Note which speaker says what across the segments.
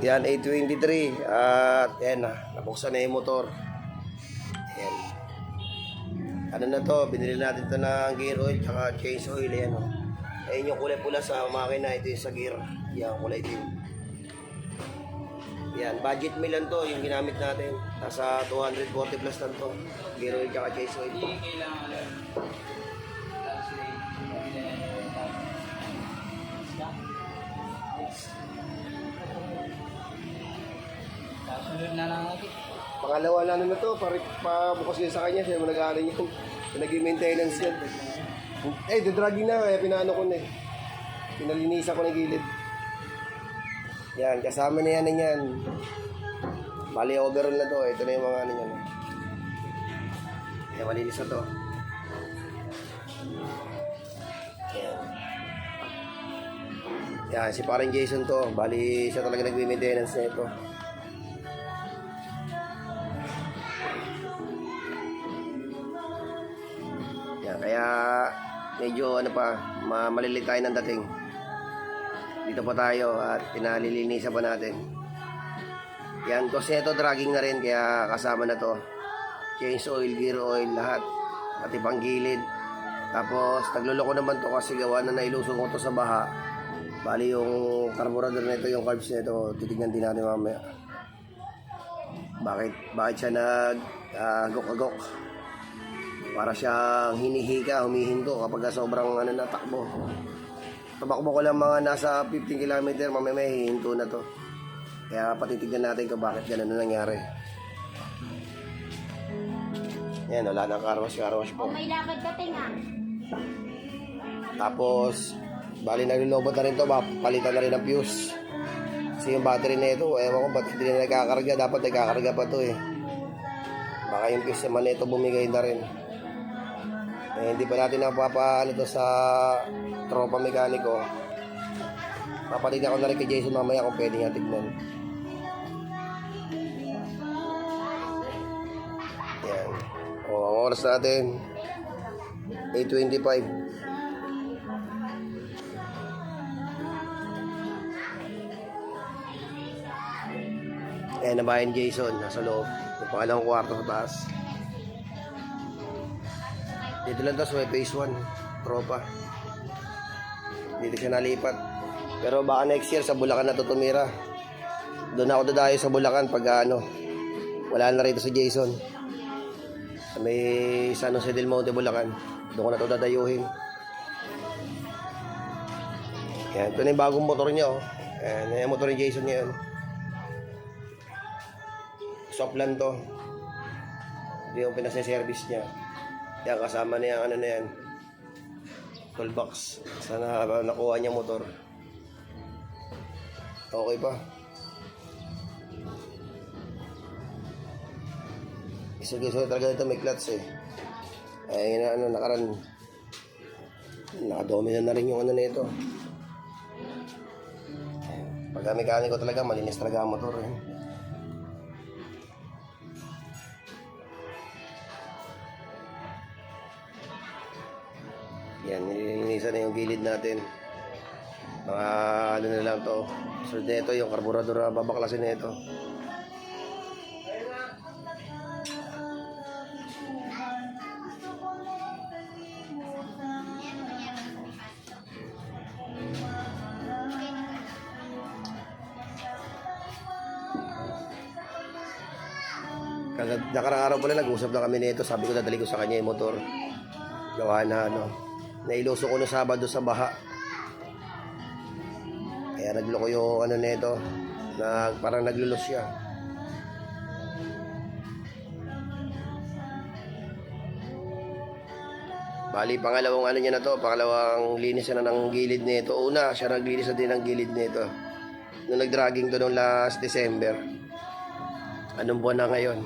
Speaker 1: Yan, 823. At yan na, nabuksan na yung motor. Yan. Ano na to, binili natin to ng gear oil tsaka change oil. Yan o. Ayun yung kulay pula sa makina. Ito yung sa gear. Yan, kulay din. Yan, budget meal lang to, yung ginamit natin. Nasa 240 plus lang to. Gear oil tsaka change oil.
Speaker 2: Hindi kailangan kasunod na lang natin.
Speaker 1: Pangalawa na ano na to, pabukas yun sa kanya. Siya mo nag-aaral yun. Nag-maintenance yan. Dedragging na, kaya pinaano ko na eh. Pinalinisan ko na gilid. Yan, kasama na yan yan. Bali, overall na to. Ito na yung mga ano yan. Kaya malinis na to. Yan. Yan, si parang Jason to. Bali, siya talaga nag-maintenance na ito. Yan, kaya medyo ano pa, malilate tayo ng dating. Dito pa tayo at pinalilinisan pa natin. Yan, kasi ito dragging na rin kaya kasama na to. Change oil, gear oil, lahat. Pati pang gilid. Tapos nagluloko naman to kasi gawa na nailusong ko to sa baha. Bali yung carburetor nito, yung carbs nito, titignan din natin mamaya. Bakit siya nag-agok-agok? Para siyang hinihika, humihinto kapag sobrang ano na takbo. Tabakbo ko lang mga nasa 15 km, mamaya may hihinto na to. Kaya patitignan natin kung bakit ganun na nangyari. Yan, wala nang carwash po.
Speaker 3: May lakad ka tinga.
Speaker 1: Tapos, bali nalulobot na rin to, palitan na rin ang fuse. Kasi yung battery na ito, ewan ko ba't hindi na nagkakarga, dapat nagkakarga pa to eh. Baka yung fuse naman na ito bumigay na rin. Eh, hindi pa natin napapaano to sa tropa mekaniko. Papalitan ko na rin kay Jason mamaya kung pwede nga tignan. Yan. O, ang oras natin 8:25. Ayan na bayan Jason, nasa loob. Yung pangalawang kwarto sa taas. Dito lang to sa may phase 1, tropa. Dito siya nalipat. Pero baka next year sa Bulacan na to tumira. Doon ako dadayo sa Bulacan pag wala na rito si Jason. Sa may San Jose del Monte, Bulacan. Doon ko na to dadayuhin. Yan, ito na yung bagong motor niya. Oh. Yan yung motor ni Jason ngayon. Soft lang to. Hindi yung pinasa-service niya. Yan, kasama na yung ano na yan. Toolbox. Sana nakuha niya motor. Okay pa. Gusto talaga ito may clutch eh. Ay na ano nakaran. Nakadomina na rin yung ano nito. Pagka mekaniko talaga malinis talaga ang motor eh. Yan, nilinisan na yung gilid natin. Mga ano na lang to. So dito yung carburetor na babaklasin na ito. Nakarang araw pala nag-usap na kami nito. Sabi ko dadali ko sa kanya yung motor. Gawa na ano. Nailuso ko no Sabado sa baha. Kaya nagloko yung ano nito. Parang naglulos siya. Bali pangalawang ano niya na to. Pangalawang linis na ng gilid nito. Una siya naglinis na din ng gilid nito. Nung nag-dragging to noong last December. Anong buwan na ngayon?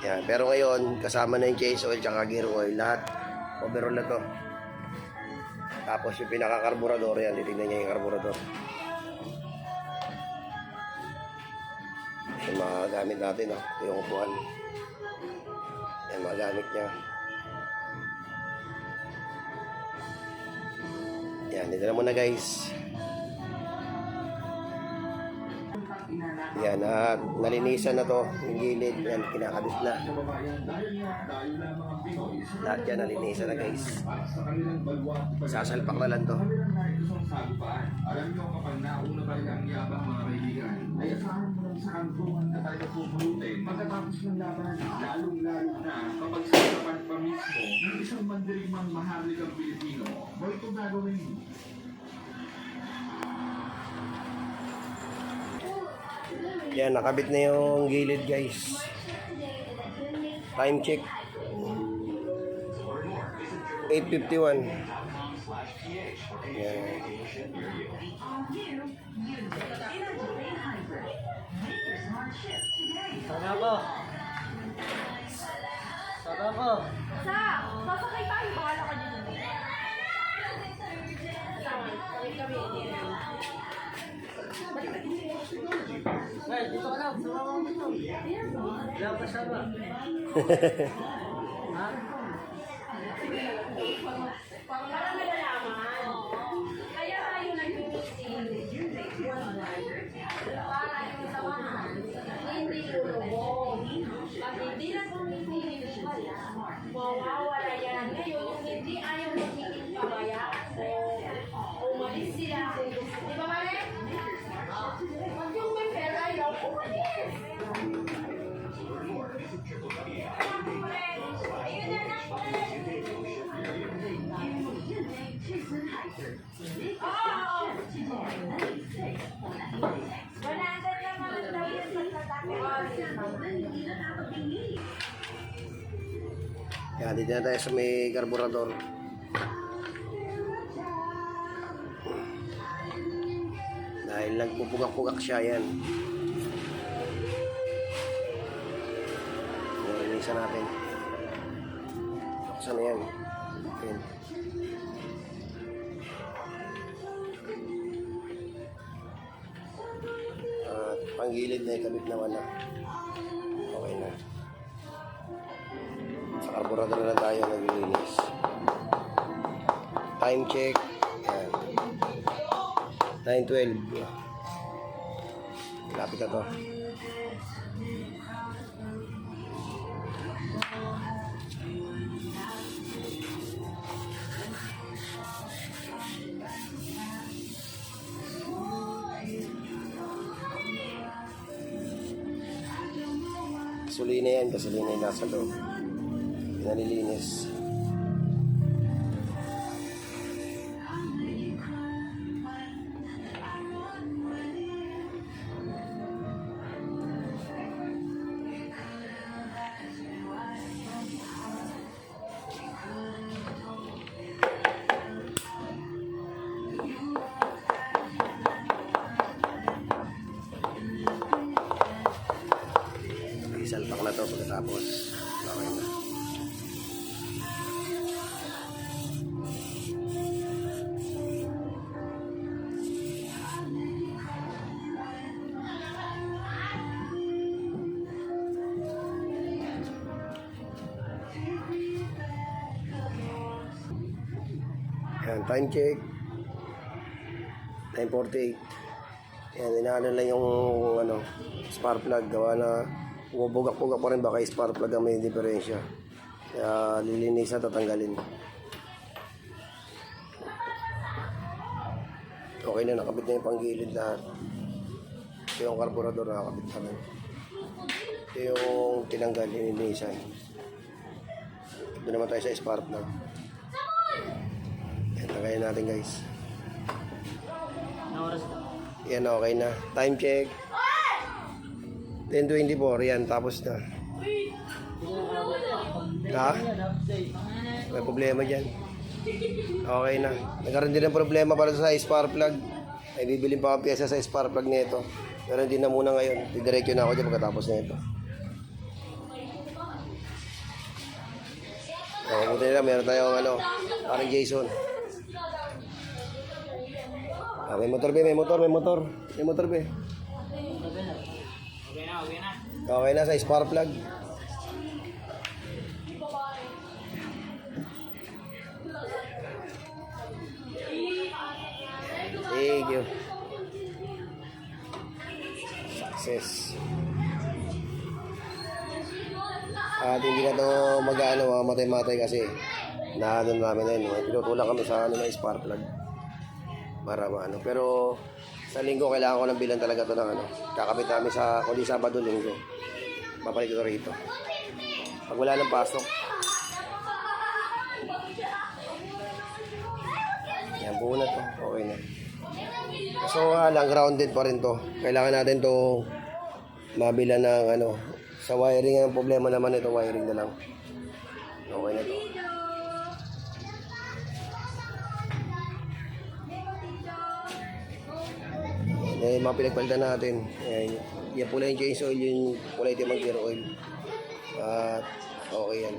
Speaker 1: Yan, pero ngayon, kasama na yung change oil tsaka gear oil. Lahat, overall na to. Tapos yung pinaka-carburetor, yan, titignan niya yung carburetor. Yung mga gamit natin, yung upuan. Yan, mga gamit niya. Yan, dito na muna guys. Yan, at nalinisan na to yung gilid. Yan, kinakabit na. Lahat yan nalinisan na guys. Sasalpak na lang to.
Speaker 3: Alam nyo kapag nauna talaga ang yabang mga kaibigan, ay asahan mo lang sa kantungan na talaga pupulutin pagkatapos ng laban, lalong-lalo na kapag sinapan pa mismo ng isang mandirigmang maharlikang Pilipino. Mo ito gagawin.
Speaker 1: Yan, nakabit na yung gilid guys. Time check. 8:51. Yan.
Speaker 2: Sana ko. Sana ko.
Speaker 4: Sa, sasakay tayo, bahala ka dito.
Speaker 2: Hey, dito ka lang. Sama mo dito. Wala ka sama. Ha?
Speaker 4: Para malalaman. Kaya tayo nag-meeting. Para yung samahan. Hindi lulubog. Pag hindi na tumitingin, mawawala yan. Ngayon, yung hindi ayaw magiging pabaya. Umalis sila. Di ba, Mare? Pag yung may pera, ayaw umalis. Ayun na lang. Oo! 100 naman daw yun sa
Speaker 1: Yan, dito na tayo sa may karburador. Dahil nagpupugak-pugak siya yan. Nalinisan natin. Buksan na yan. Yan. At panggilid na ikabit naman na. Okay na. Sa karburador na lang tayo naglilinis. Time check. Yan. 9:12. Lapit na to. Gasolina yan, gasolina yung nasa loob. Nalilinis. Isalpak na to pagkatapos. Okay na. Yan, time check. 9:48. Yan, inaano lang yung spark plug. Gawa na bubugak-bugak pa rin, baka spark plug ang may diferensya. Kaya lilinisan, tatanggalin. Okay na, nakabit na yung panggilid lahat. Ito yung karburador, nakakabit na rin. Ito yung tinanggal, lilinisan. Ito naman tayo sa spark plug. Yan, tanggalin natin guys.
Speaker 2: Ano oras ka?
Speaker 1: Yan, okay na. Time check. 10:24, yan, tapos na. Ha? May problema dyan. Okay na. Nagkaroon din ng problema para sa spark plug. May bibilin pa ang pyesa sa spark plug nito. Pero hindi na muna ngayon. Didiretso na ako dyan pagkatapos nito. Okay, buti nila. Meron tayong parang Jason. Ah, may motor be, may motor. May motor be.
Speaker 2: Okay na.
Speaker 1: Okay na sa spark plug. you. Success. At hindi na to mag-ano, matay-matay kasi naano namin na yun. Pinutulak kami sa ano na spark plug. Para maano. Pero sa linggo kailangan ko ng bilan talaga to ng ano. Kakabit namin sa kundi Sabado, Linggo. Babalik ko rito. Pag wala ng pasok. Yan, buo na to. Okay na. So lang, grounded pa rin to. Kailangan natin to mabila ng ano. Sa wiring, ang problema naman ito, wiring na lang. Okay na to. Eh, mga pinagpalitan natin. Ayan, yan pula yung change oil, yung pula itim ang gear oil. At okay yan.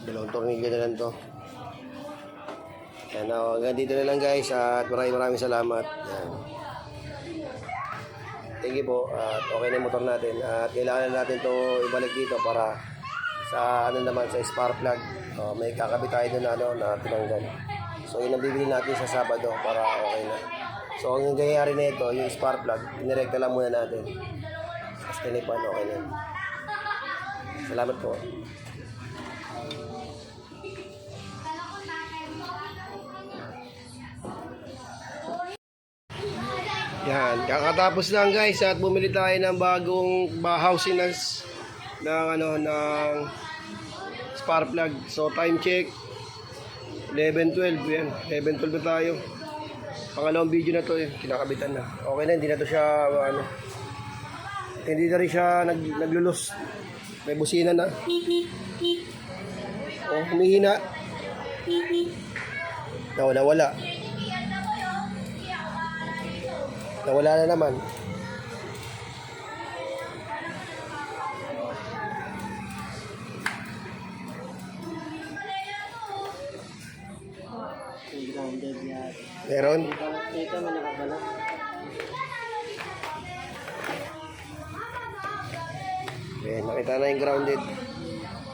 Speaker 1: Dalawang tornilyo na lang to. Yan, hanggang dito na lang guys at maraming salamat. Yan. Thank you po at okay na yung motor natin at kailangan na natin to ibalik dito para sa ano naman sa spark plug. May kakabit tayo doon na tinanggal. So yun ang bibili natin sa Sabado para okay na. So ang nangyayari na ito, yung spark plug, inirekta lang muna natin. Tapos tinipan, okay na. Salamat po. Yan, kakatapos lang guys at bumili tayo ng bagong housing ng spark plug. So time check 11:12 yan. 11:12 na tayo. Pangalawang video na to kinakabitan na. Okay na, hindi na to siya hindi na rin siya naglulus. May busina na. Oh, humihina. Nawala. Nawala na naman.
Speaker 2: Grounded yan.
Speaker 1: Meron?
Speaker 2: Dito may nakabalak.
Speaker 1: Okay, nakita na yung grounded.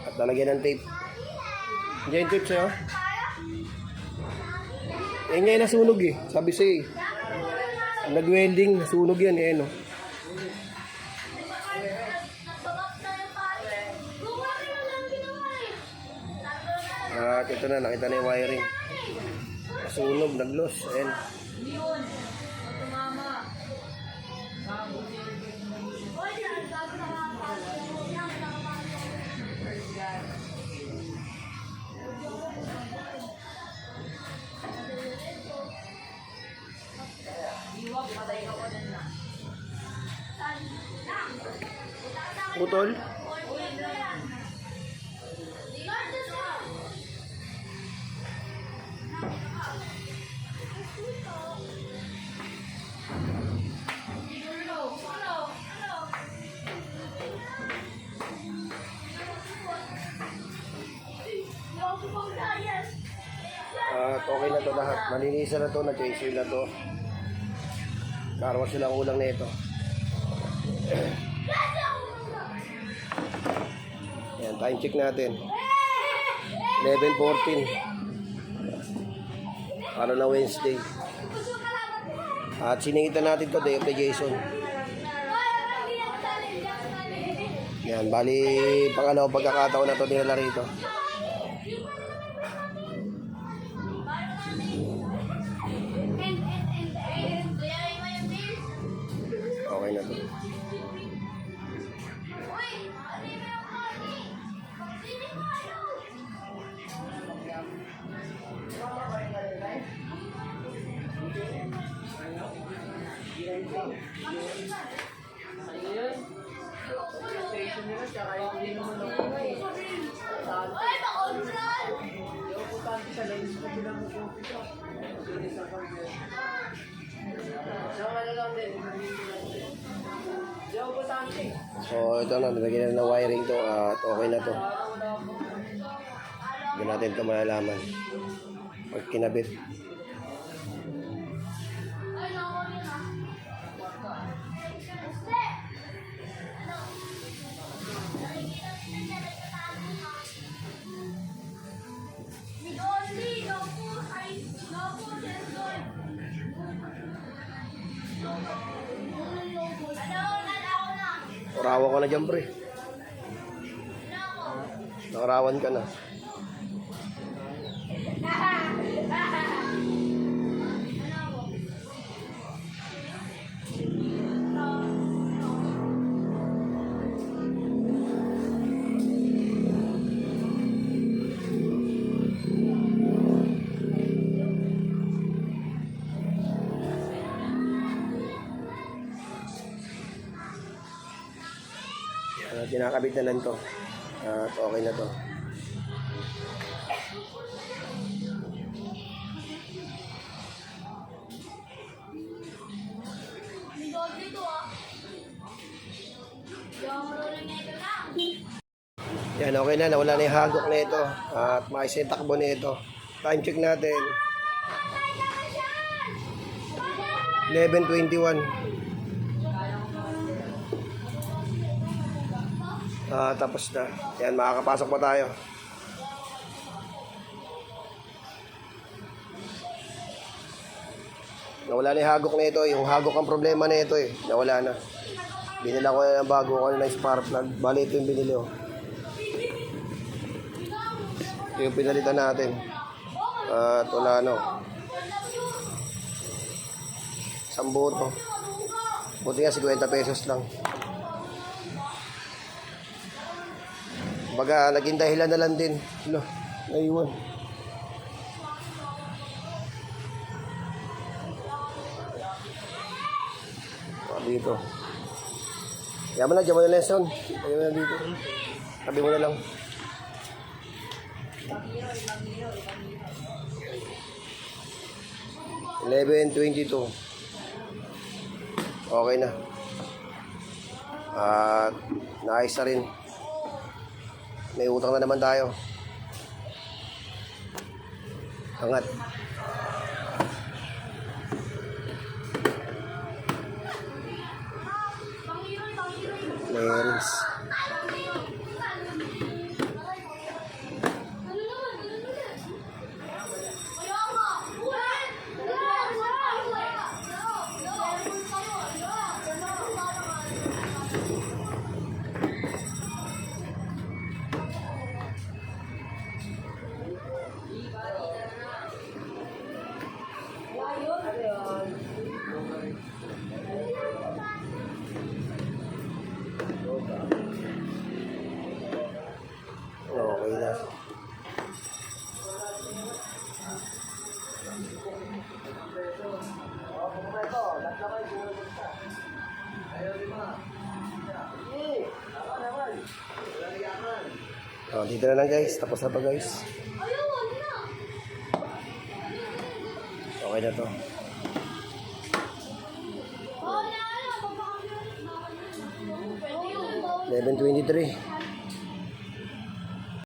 Speaker 1: At lalagyan ng tape. Diyan yung tape sa'yo. Yan nga yung nasunog eh. Sabi sa'yo eh. Nag-welding, nasunog yan eh, no? At ito na, nakita na yung wiring. Nasunog, nag-loss, ayan. Putol? At okay na to lahat. Malinisan na to, nag-chaser na to. Karwas silang ulang na ito. Ayan, time check natin. 11:14. Para na Wednesday. At siningitan natin to, day of the Jason. Yan, bali pangalawang pagkakataon na to dinala rito.
Speaker 2: Ano yun? Station nila, tsaka hindi naman ako eh. Yung putante sa lens ko bilang mag-coffee ko. Sige sa pag-yun. Saka na lang din. Yung putante.
Speaker 1: So ito na, nilagyan na ng wiring to at okay na to. Hindi natin ito malalaman pag kinabit. Nakarawan ka na dyan, pre. Nakarawan ka na. Kinakabit na lang to. At okay na to. Yan, okay na. Nawala na yung hagok na ito. At maayos na yung takbo na ito. Time check natin. 11:21. Tapos na. Yan, makakapasok pa tayo. Nawala na yung hagok na ito. Yung hagok ang problema na ito eh. Nawala na. Binila ko na ng bago ko na ng spark plug. Bali ito yung binili ko. Ito yung pinalitan natin. At wala no. Isang buto. Buti nga 50 pesos lang. Baga, naging dahilan na lang din. Lo, naiwan. Dito. Kaya mo na, dyan mo na lesson. Kaya mo na dito. Sabi mo na lang. $11.22. Okay na. At naayos na rin. May utang na naman tayo. Angat. Layers. Okay na. Dito na lang guys. Tapos na pa guys. Okay na to. 11:23.